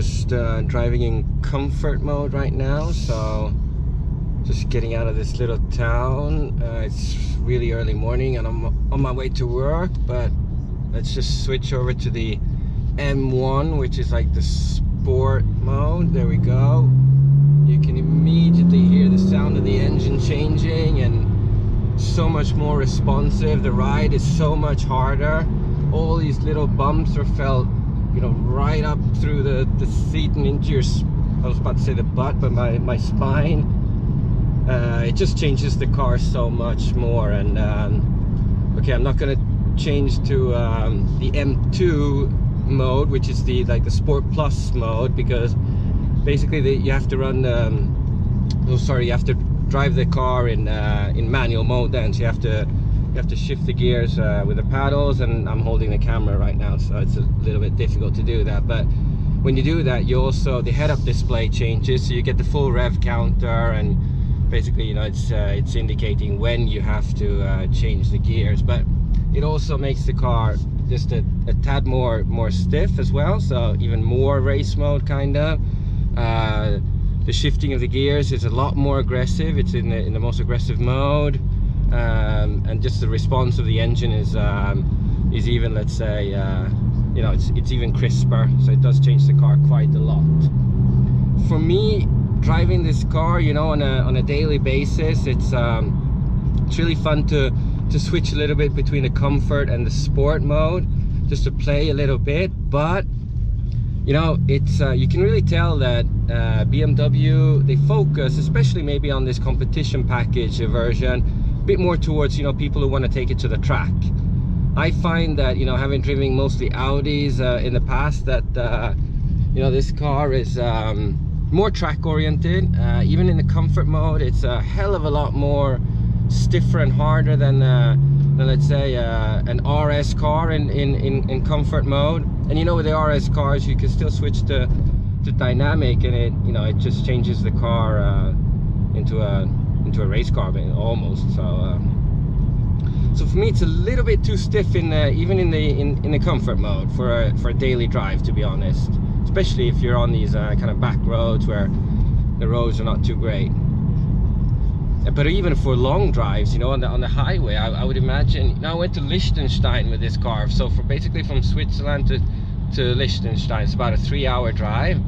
just driving in comfort mode right now, so just getting out of this little town. It's really early morning and I'm on my way to work, but let's just switch over to the M1, which is like the sport mode. There we go. You can immediately hear the sound of the engine changing, and so much more responsive. The ride is so much harder. All these little bumps are felt, you know, right up through the seat and into your, I was about to say the butt, but my spine. It just changes the car so much more. And okay, I'm not gonna change to the M2 mode, which is the Sport Plus mode, because basically you have to run you have to drive the car in manual mode then, so you have to shift the gears with the paddles, and I'm holding the camera right now, so it's a little bit difficult to do that. But when you do that, you also, the head-up display changes, so you get the full rev counter, and basically, you know, it's indicating when you have to change the gears. But it also makes the car just a tad more stiff as well, so even more race mode kind of. The shifting of the gears is a lot more aggressive. It's in the most aggressive mode, and just the response of the engine is even, let's say, you know, it's even crisper. So it does change the car quite a lot. For me, driving this car, you know, on a daily basis, it's really fun to switch a little bit between the comfort and the sport mode, just to play a little bit. But you know, it's you can really tell that BMW, they focus, especially maybe on this competition package version, a bit more towards, you know, people who want to take it to the track. I find that, you know, having driven mostly Audis in the past, that you know, this car is more track oriented. Even in the comfort mode, it's a hell of a lot more stiffer and harder than let's say an RS car in comfort mode. And you know, with the RS cars, you can still switch to dynamic, and it, you know, it just changes the car into a race car almost. So so for me, it's a little bit too stiff in even in the comfort mode for a daily drive, to be honest. Especially if you're on these kind of back roads where the roads are not too great. But even for long drives, you know, on the highway, I would imagine. Now, I went to Liechtenstein with this car, so basically from Switzerland to Liechtenstein, it's about a 3-hour drive.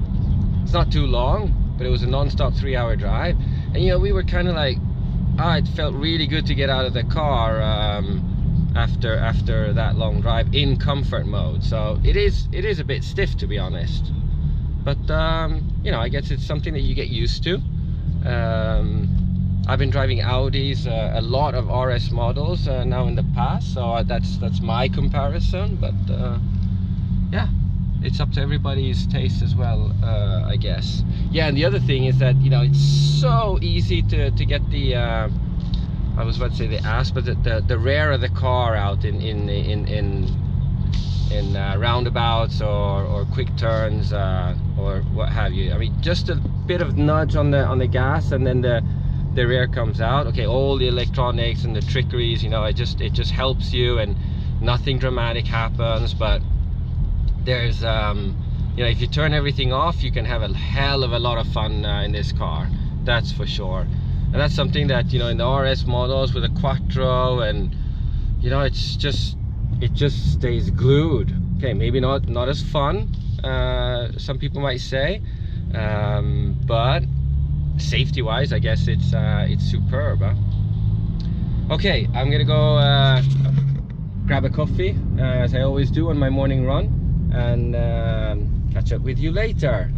It's not too long, but it was a non-stop 3-hour drive. And you know, we were kind of like, it felt really good to get out of the car after that long drive in comfort mode. So it is a bit stiff, to be honest. But you know, I guess it's something that you get used to. I've been driving Audis, a lot of RS models now in the past, so that's my comparison. But yeah, it's up to everybody's taste as well, I guess. Yeah, and the other thing is that, you know, it's so easy to get the I was about to say the ass, but the rear of the car out in roundabouts or quick turns or what have you. I mean, just a bit of nudge on the gas, and then the rear comes out. Okay, all the electronics and the trickeries, you know, it just helps you, and nothing dramatic happens. But there's you know, if you turn everything off, you can have a hell of a lot of fun in this car, that's for sure. And that's something that, you know, in the RS models with a Quattro, and you know, it just stays glued. Okay, maybe not as fun, some people might say, but safety wise, I guess it's superb, huh? Okay, I'm gonna go grab a coffee, as I always do on my morning run, and catch up with you later.